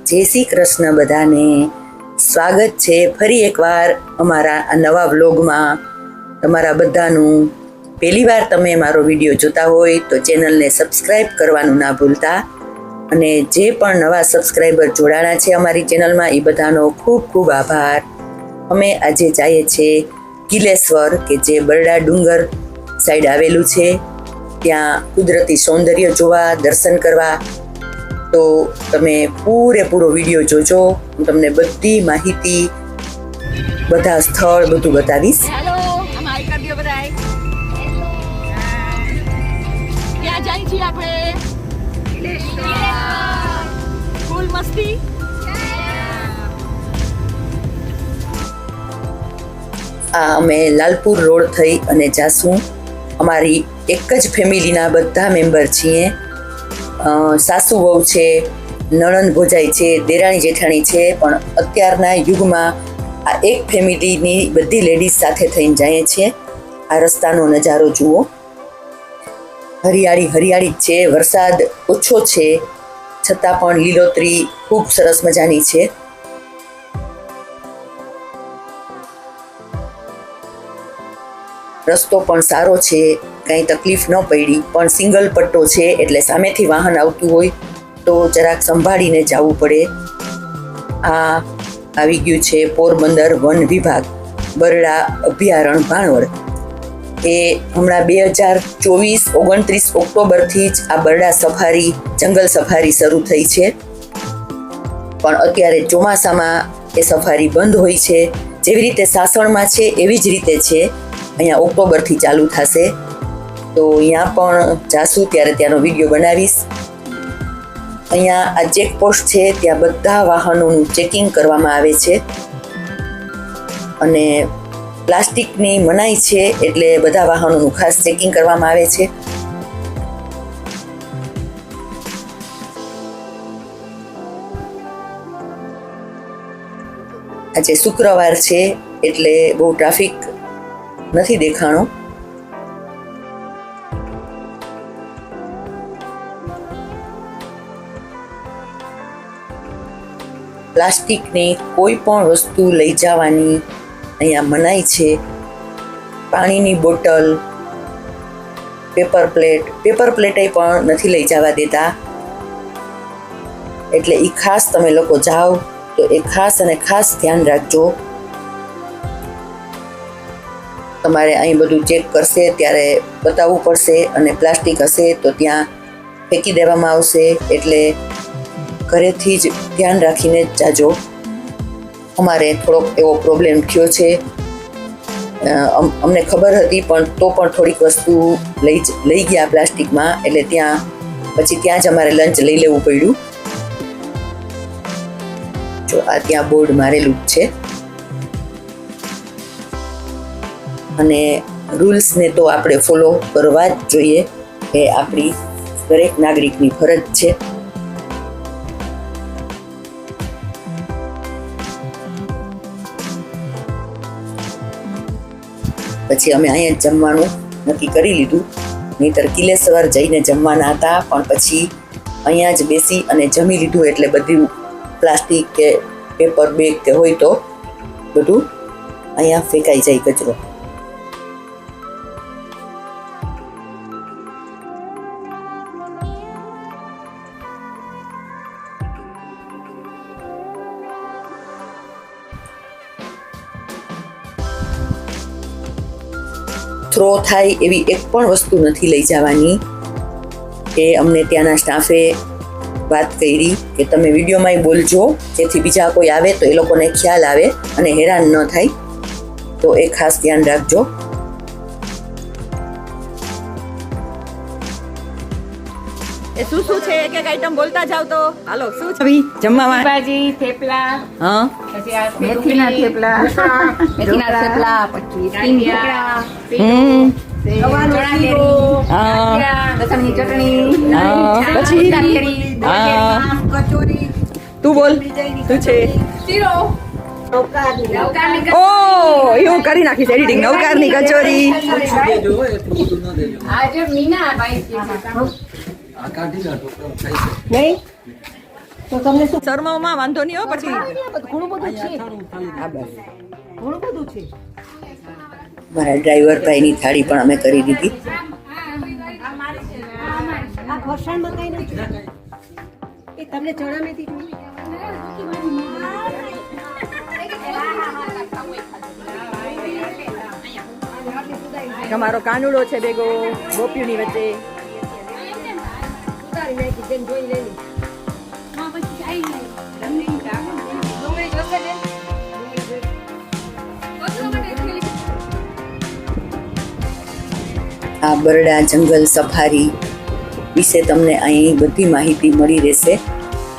જય શ્રી કૃષ્ણ બધાને. સ્વાગત છે ફરી એકવાર અમારા આ નવા વ્લોગમાં. તમારા બધાનું પહેલી વાર તમે મારો વિડીયો જોતા હોય તો ચેનલને સબસ્ક્રાઈબ કરવાનું ના ભૂલતા, અને જે પણ નવા સબસ્ક્રાઈબર જોડાણા છે અમારી ચેનલમાં એ બધાનો ખૂબ ખૂબ આભાર. અમે આજે જઈએ છીએ કિલેશ્વર, કે જે બરડા ડુંગર સાઈડ આવેલું છે. ત્યાં કુદરતી સૌંદર્ય જોવા, દર્શન કરવા. તો તમે પૂરેપૂરો વિડીયો જોજો. હું તમને બધી માહિતી, બધા સ્થળ બધું બતાવીશ. ક્યાં જાય છીએ આપણે? ફૂલ મસ્તી. આ અમે લાલપુર રોડ થઈ અને જાશું. અમારી એક જ ફેમિલીના બધા મેમ્બર છીએ. સાસુ વહુ છે, નણંદ ભોજાઈ છે, દેરાણી જેઠાણી છે. પણ અત્યારના યુગમાં આ એક ફેમિલીની બધી લેડીઝ સાથે થઈને જઈએ છીએ. આ રસ્તાનો નજારો જુઓ, હરિયાળી હરિયાળી છે. વરસાદ ઓછો છે છતાં પણ લીલોતરી ખૂબ સરસ મજાની છે. રસ્તો પણ સારો છે, કાંઈ તકલીફ ન પડી. પણ સિંગલ પટ્ટો છે એટલે સામેથી વાહન આવતું હોય તો જરાક સંભાળીને જવું પડે. આ આવી ગયું છે પોરબંદર વન વિભાગ, બરડા અભયારણ્ય ભાણવડ. એ હમણાં 2024-29 ઓક્ટોબરથી જ આ બરડા સફારી, જંગલ સફારી શરૂ થઈ છે. પણ અત્યારે ચોમાસામાં એ સફારી બંધ હોય છે. જેવી રીતે સાસણમાં છે એવી જ રીતે છે. અહીંયા ઓક્ટોબરથી ચાલુ થશે. તો અહીંયા પણ જાશું ત્યારે ત્યાંનો વિડીયો બનાવીશ. અહીંયા આ ચેકપોસ્ટ છે, ત્યાં બધા વાહનોનું ચેકિંગ કરવામાં આવે છે. અને પ્લાસ્ટિકની મનાઈ છે એટલે બધા વાહનોનું ખાસ ચેકિંગ કરવામાં આવે છે. આજે શુક્રવાર છે એટલે બહુ ટ્રાફિક નથી દેખાણો. પ્લાસ્ટિકની કોઈ પણ વસ્તુ લઈ જવાની અહીંયા મનાઈ છે. પાણીની બોટલ, પેપર પ્લેટે પણ નથી લઈ જવા દેતા. એટલે એ ખાસ તમે લોકો જાઓ તો એ ખાસ અને ખાસ ધ્યાન રાખજો. તમારે અહીં બધું ચેક કરશે ત્યારે બતાવવું પડશે, અને પ્લાસ્ટિક હશે તો ત્યાં ફેંકી દેવામાં આવશે. એટલે ઘરેથી જ ધ્યાન રાખીને જ જાજો. અમારે થોડોક એવો પ્રોબ્લેમ થયો છે. અમને ખબર હતી પણ તો પણ થોડીક વસ્તુ લઈ ગયા પ્લાસ્ટિકમાં, એટલે પછી ત્યાં જ અમારે લંચ લઈ લેવું પડ્યું. જો આ ત્યાં બોર્ડ મારેલું જ છે. અને રૂલ્સને તો આપણે ફોલો કરવા જ જોઈએ, એ આપણી દરેક નાગરિકની ફરજ છે. પછી અમે અહીંયા જમવાનું નક્કી કરી લીધું. નહીંતર કિલેશ્વર જઈને જમવાના હતા, પણ પછી અહીંયા જ બેસી અને જમી લીધું. એટલે બધું પ્લાસ્ટિક કે પેપર બેગ કે હોય તો બધું અહીંયા ફેંકાઈ જાય કચરો. થ્રો થાય એવી એક પણ વસ્તુ નથી લઈ જવાની. એ અમને ત્યાંના સ્ટાફે વાત કરી કે તમે વિડીયોમાં બોલજો, જેથી બીજા કોઈ આવે તો એ લોકોને ખ્યાલ આવે અને હેરાન ન થાય. તો એ ખાસ ધ્યાન રાખજો. એ શું છે એક એક આઈટમ બોલતા જાવ તો. હાલો, શું છે જમવામાં? ભાજી, થેપલા, હા, પછી આ મેથીના થેપલા, મેથીના થેપલા, પછી ટીંગ ઢોકળા, ચણા કેરી, લસણની ચટણી, પછી કચોરી. તું બોલ, શું છે? શીરો, ઓ એવું કરી નાખીશ એડિટિંગ. નવકારની કચોરી. આજે મીના ભાઈ નહીં તો તમને શું શરમામાં વાંધો નહીં હો પછી ઘણું બધું છે હા બસ ઘણું બધું છે મારા ડ્રાઈવર ભાઈની થાળી પણ અમે કરી દીધી. આ ફરસાણ મકાઈ નથી એ તમને ચણા મેથી તમારો કાનુડો છે ભેગો ગોપીઓની વચ્ચે. આ બરડા જંગલ સફારી વિશે તમને અહીં બધી માહિતી મળી રહેશે.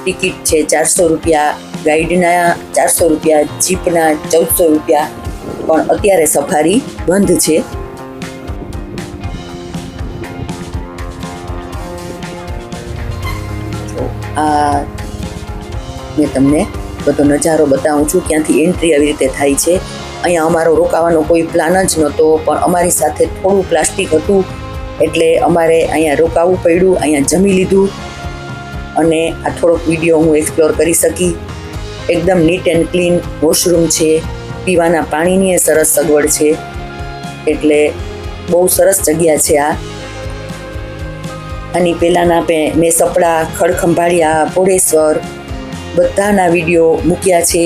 ટિકિટ છે 400 રૂપિયા, ગાઈડના 400 રૂપિયા, જીપના 1400 રૂપિયા. પણ અત્યારે સફારી બંધ છે. આ મેં તમને બધો નજારો બતાવું છું, ક્યાંથી એન્ટ્રી આવી રીતે થાય છે. અહીંયા અમારો રોકાવાનો કોઈ પ્લાન જ નહોતો, પણ અમારી સાથે થોડું પ્લાસ્ટિક હતું એટલે અમારે અહીંયા રોકાવું પડ્યું. અહીંયા જમી લીધું અને આ થોડોક વિડીયો હું એક્સપ્લોર કરી શકી. એકદમ નીટ એન્ડ ક્લીન વોશરૂમ છે, પીવાના પાણીની સરસ સગવડ છે, એટલે બહુ સરસ જગ્યા છે આ. આની પહેલાંના મેં સપડા, ખડખંભાળિયા, ભોળેશ્વર બધાના વિડીયો મૂક્યા છે,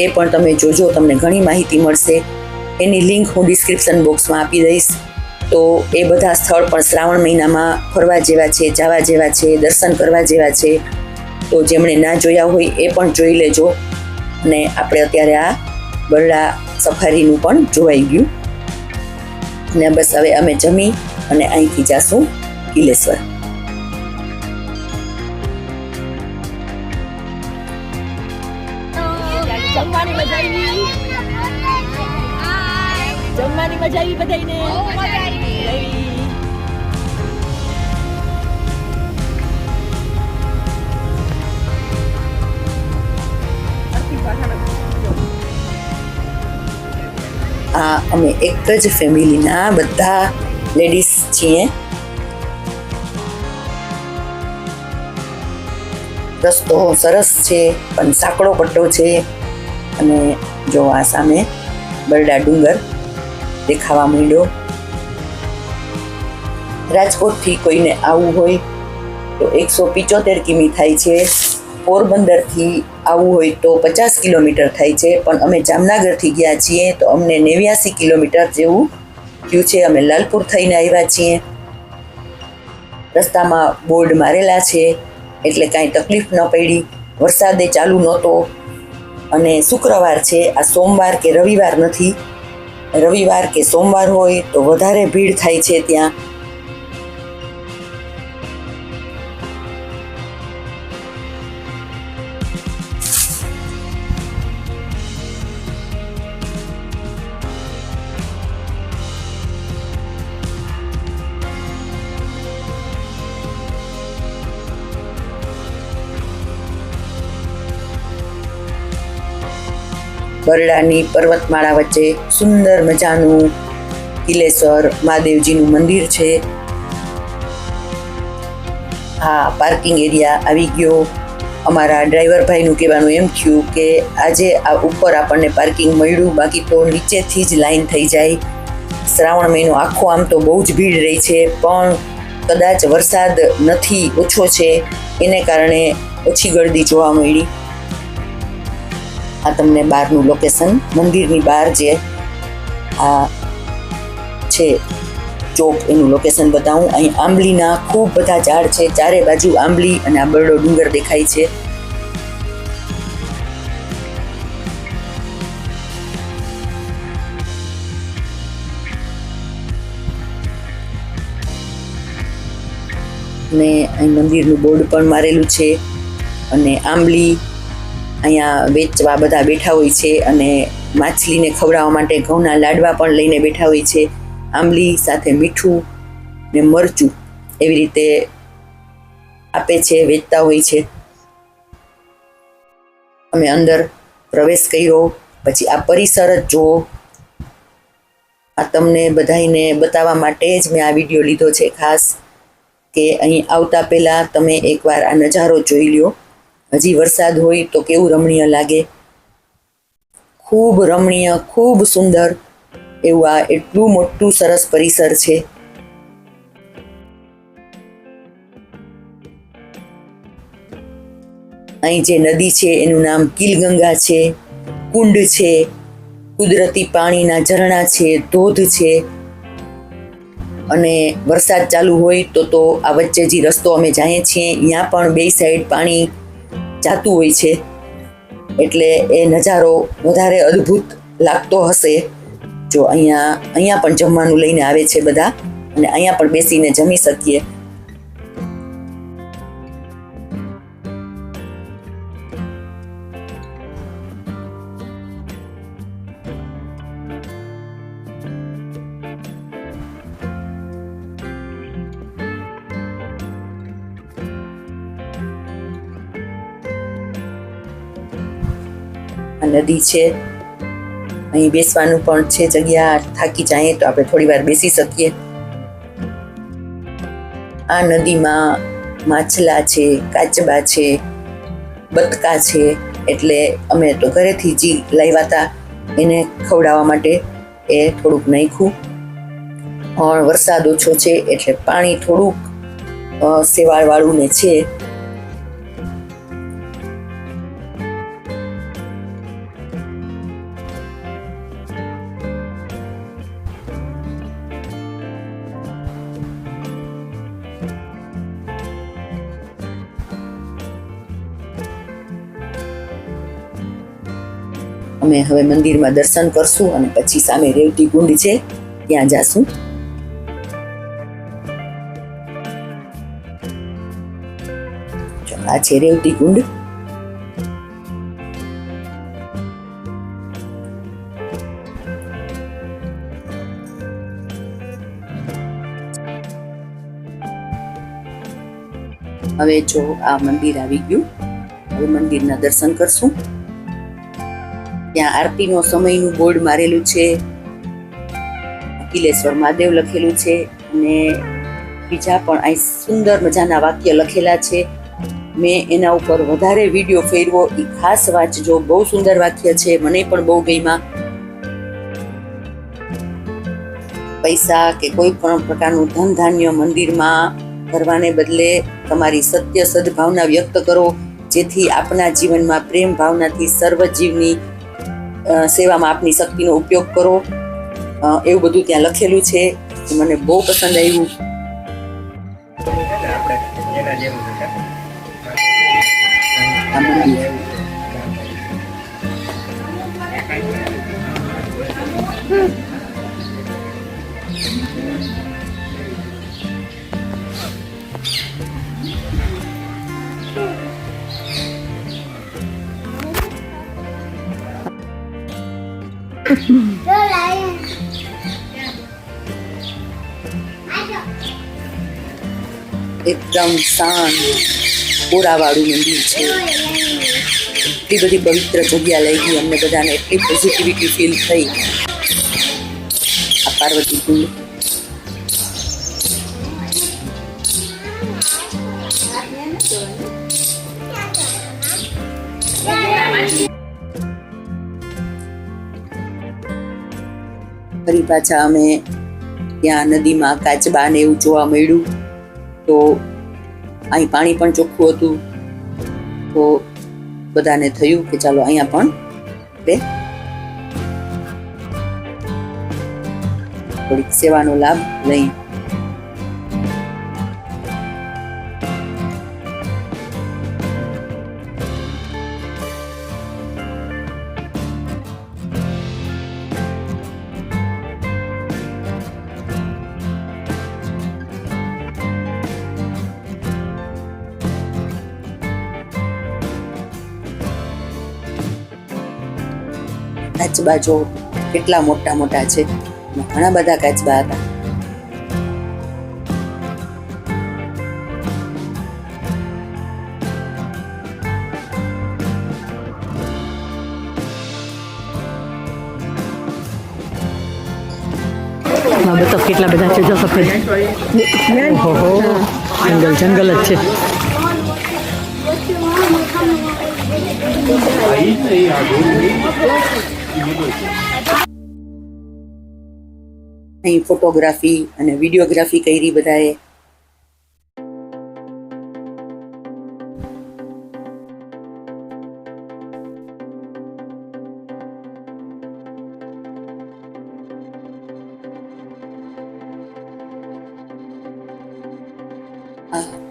એ પણ તમે જોજો, તમને ઘણી માહિતી મળશે. એની લિંક હું ડિસ્ક્રિપ્શન બોક્સમાં આપી દઈશ. તો એ બધા સ્થળ પણ શ્રાવણ મહિનામાં ફરવા જેવા છે, જવા જેવા છે, દર્શન કરવા જેવા છે. તો જેમણે ના જોયા હોય એ પણ જોઈ લેજો. અને આપણે અત્યારે આ બરડા સફારીનું પણ જોવાઈ ગયું. અને બસ હવે અમે જમી અને અહીંથી જાશું કિલેશ્વર. જમવાની મજા આવી બધાને. આ અમે એક જ ફેમિલીના બધા લેડીઝ છીએ. રસ્તો સરસ છે પણ સાંકડો પટ્ટો છે. અને જો આ સામે બરડા ડુંગર દેખાવા માંડ્યો. રાજકોટથી કોઈને આવવું હોય તો 175 કિમી થાય છે. પોરબંદરથી આવવું હોય તો 50 કિલોમીટર થાય છે. પણ અમે જામનગરથી ગયા છીએ તો અમને 89 કિલોમીટર જેવું થયું છે. અમે લાલપુર થઈને આવ્યા છીએ. રસ્તામાં બોર્ડ મારેલા છે એટલે કાંઈ તકલીફ ન પડી. વરસાદે ચાલુ નહોતો અને શુક્રવાર છે, આ સોમવાર કે રવિવાર નથી. રવિવાર કે સોમવાર હોય તો વધારે ભીડ થાય છે ત્યાં. બરડાની પર્વતમાળા વચ્ચે સુંદર મજાનું કિલેશ્વર મહાદેવજીનું મંદિર છે. હા, પાર્કિંગ એરિયા આવી ગયો. અમારા ડ્રાઈવર ભાઈનું કહેવાનું એમ થયું કે આજે આ ઉપર આપણને પાર્કિંગ મળ્યું, બાકી તો નીચેથી જ લાઈન થઈ જાય. શ્રાવણ મહિનો આખો આમ તો બહુ જ ભીડ રહી છે, પણ કદાચ વરસાદ નથી, ઓછો છે, એને કારણે ઓછી ગળદી જોવા મળી. આ તમને બહારનું લોકેશન, મંદિરની બહાર જે આ છે ચોક, એનું લોકેશન બતાવું. અહીં આંબલીના ખૂબ બધા ઝાડ છે, ચારે બાજુ આંબલી અને આ બરડો ડુંગર દેખાય છે. ને અહીં મંદિરનું બોર્ડ પણ મારેલું છે. અને આંબલી અહીંયા વેચવા બધા બેઠા હોય છે અને માછલીને ખવડાવવા માટે ઘઉંના લાડવા પણ લઈને બેઠા હોય છે. આંબલી સાથે મીઠું ને મરચું એવી રીતે આપે છે, વેચતા હોય છે. અમે અંદર પ્રવેશ કર્યો. પછી આ પરિસર જ જુઓ. આ તમને બધાને બતાવવા માટે જ મેં આ વિડીયો લીધો છે ખાસ, કે અહીં આવતા પહેલાં તમે એકવાર આ નજારો જોઈ લ્યો. હજી વરસાદ હોય તો કેવું રમણીય લાગે, ખૂબ રમણીય, ખૂબ સુંદર એવું આ એટલું મોટું સરસ પરિસર છે. અહીં જે નદી છે એનું નામ કીલગંગા છે, કુંડ છે, કુદરતી પાણીના ઝરણા છે, ધોધ છે. અને વરસાદ ચાલુ હોય તો આ વચ્ચે જે રસ્તો અમે જઈએ છીએ ત્યાં પણ બે સાઈડ પાણી જાતું હોય છે, એટલે એ નજારો વધારે અદ્ભુત લાગતો હશે. જો અહીંયા પણ જમવાનું લઈને આવે છે બધા, અને અહીંયા પણ બેસીને જમી શકીએ. આ નદી છે, અહીં બેસવાનું પણ છે જગ્યા. થાકી જાય તો આપણે થોડી વાર બેસી શકીએ. આ નદીમાં માછલા છે, કાચબા છે, બતકા છે, એટલે અમે તો ઘરેથી જે લાવ્યા હતા એને ખવડાવવા માટે એ થોડુંક નાખ્યું. વરસાદ ઓછો છે એટલે પાણી થોડુંક સેવાળવાળું ને છે. અમે હવે મંદિરમાં દર્શન કરશું અને પછી સામે રેવતી કુંડ છે ત્યાં જાશું. આ છે રેવતી કુંડ. હવે જો આ મંદિર આવી ગયું, હવે મંદિરના દર્શન કરશું. ત્યાં આરતીનો સમયનું બોર્ડ મારેલું છે, કિલેશ્વર મહાદેવ લખેલું છે, અને બીજા પણ અહીં સુંદર મજાના વાક્ય લખેલા છે. મેં એના ઉપર વધારે વિડીયો ફેરવો, એ ખાસ વાંચજો, બહુ સુંદર વાક્ય છે, મને પણ બહુ ગમ્યા. પૈસા કે કોઈ પણ પ્રકારનું ધન ધાન્ય મંદિરમાં કરવાને બદલે તમારી સત્ય સદભાવના વ્યક્ત કરો, જેથી આપના જીવનમાં પ્રેમ ભાવનાથી સર્વ જીવની સેવામાં આપની શક્તિનો ઉપયોગ કરો. એવું બધું ત્યાં લખેલું છે, મને બહુ પસંદ આવ્યું. આ મંદિર એકદમ શાંત કોરાવાળું મંદિર છે. એટલી બધી પવિત્ર જગ્યા લઈ ગઈ અમને બધાને, એટલી પોઝિટિવિટી ફીલ થઈ. આ પાર્વતી કુંડ. ફરી પાછા અમે ત્યાં નદીમાં કાચબા ને એવું જોવા મળ્યું. તો અહીં પાણી પણ ચોખ્ખું હતું, તો બધાને થયું કે ચાલો અહીંયા પણ થોડીક સેવાનો લાભ લઈ. કાચબા જો કેટલા મોટા મોટા છે, ઘણા બધા કાચબા હતા. બતક કેટલા બધા છે, જો સફેદ. ઓહો, જંગલ જ છે. અહીં ફોટોગ્રાફી અને વિડીયોગ્રાફી કરી બધાએ.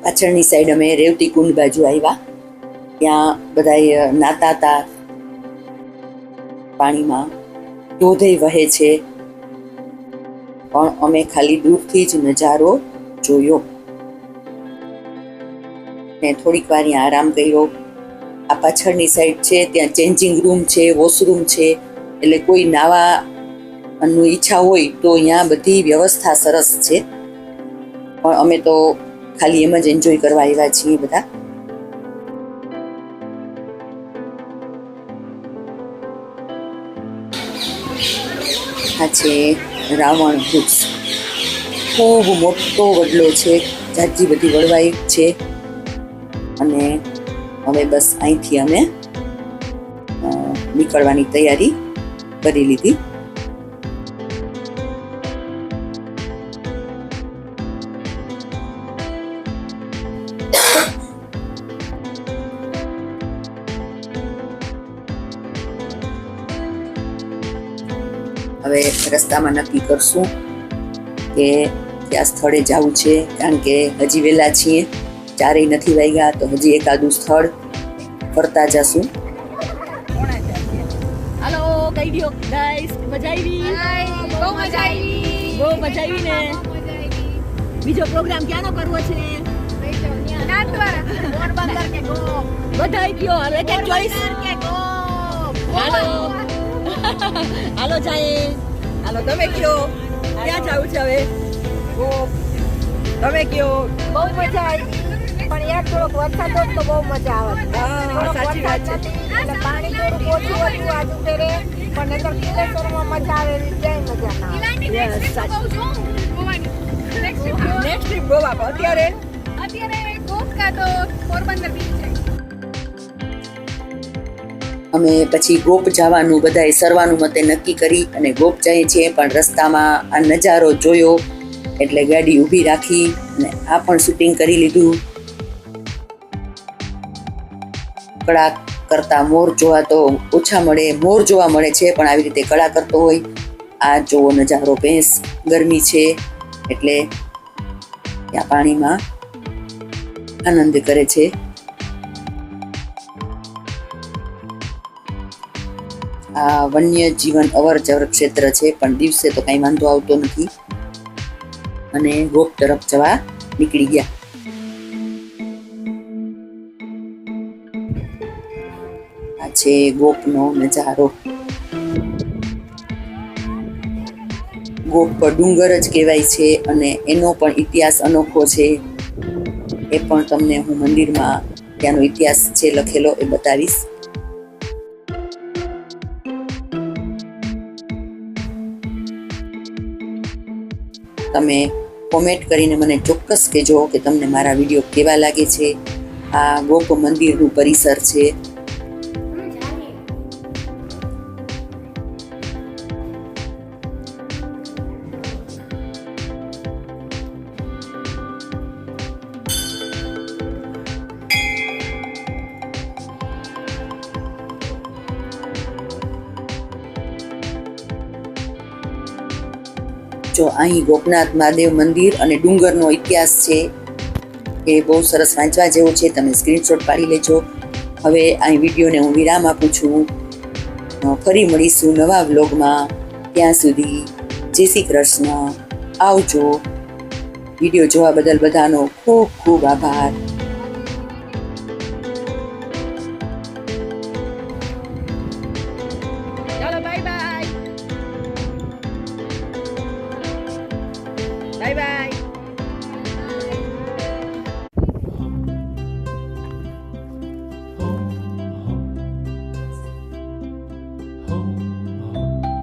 પાછળની સાઈડ અમે રેવતી કુંડ બાજુ આવ્યા. ત્યાં બધા નાતા હતા પાણીમાં. ધોધઈ વહે છે પણ અમે ખાલી દૂરથી જ નજારો જોયો ને થોડીક વાર અહીંયા આરામ કર્યો. આ પાછળની સાઈડ છે ત્યાં ચેન્જિંગ રૂમ છે, વોશરૂમ છે, એટલે કોઈ નાવાનું ઈચ્છા હોય તો અહીંયા બધી વ્યવસ્થા સરસ છે. પણ અમે તો ખાલી એમ જ એન્જોય કરવા આવ્યા છીએ બધા. આ છે રાવણ વૃક્ષ. ખૂબ મોટો વડલો છે, જાજી બધી વડવાઈ છે. અને હવે બસ અહીંથી અમે નીકળવાની તૈયારી કરી લીધી. હવે રસ્તામાં નક્કી કરશું કે કયા સ્થળે જવું છે, કારણ કે હજી વહેલા છીએ, 4 નથી વાગ્યા, તો હજી એકાદું સ્થળ ફરતા જશું. હાલો કહી દો ગાઈસ, મજા આવી? બહુ મજા આવી. બહુ મજા આવી ને. બીજો પ્રોગ્રામ ક્યાંનો કરવો છે? બધાય કયો, હવે એક ચોઈસ. હાલો હાલો જાય. હાલો તમે કયો ક્યાં જવું છે હવે? તમે કયો. બહુ મજા આવી, પણ યાર થોડોક વરસાદ હોત તો બહુ મજા આવત. હા સાચી વાત છે. એટલે પાણી થોડુંક ઓછું હતું આજુ ફેરે, પણ નહીંતર કિલ્લેશ્વરમાં મજા આવે એવી ક્યાંય મજા ના આવે. યસ સાચી. Next trip Goa. અત્યારે ગોપ કા તો પોરબંદર બીચ છે. અમે પછી ગોપ જવાનું બધાએ સરવાનું મતે નક્કી કરી અને ગોપ જઈએ છીએ. પણ રસ્તામાં આ નજારો જોયો એટલે ગાડી ઊભી રાખી અને આ પણ શૂટિંગ કરી લીધું. કળા કરતા મોર જોવા તો ઓછા મળે, મોર જોવા મળે છે, પણ આવી રીતે કળા કરતો હોય. આ જોવો નજારો, ભેંસ ગરમી છે એટલે ત્યાં પાણીમાં આનંદ કરે છે. આ વન્ય જીવન અવર જવર ક્ષેત્ર છે, પણ દિવસે તો કઈ વાંધો આવતો નથી. અને ગોપ તરફ જવા નીકળી ગયા. આ છે ગોપનો નજારો. ગોપ ડુંગર જ કહેવાય છે અને એનો પણ ઇતિહાસ અનોખો છે. એ પણ તમને હું મંદિરમાં ત્યાંનો ઇતિહાસ છે લખેલો એ બતાવીશ. તમે કોમેન્ટ કરીને મને ચોક્કસ કહેજો કે તમને મારા વિડીયો કેવા લાગે છે. આ ગોપ મંદિરનું પરિસર છે. જો અહીં ગોપનાથ મહાદેવ મંદિર અને ડુંગરનો ઇતિહાસ છે એ બહુ સરસ વાંચવા જેવો છે. તમે સ્ક્રીનશોટ પાડી લેજો. હવે અહીં વિડીયોને હું વિરામ આપું છું. ફરી મળીશું નવા વ્લોગમાં. ત્યાં સુધી જય શ્રી કૃષ્ણ. આવજો. વિડીયો જોવા બદલ બધાનો ખૂબ ખૂબ આભાર. ચાલો બાય બાય. Bye bye.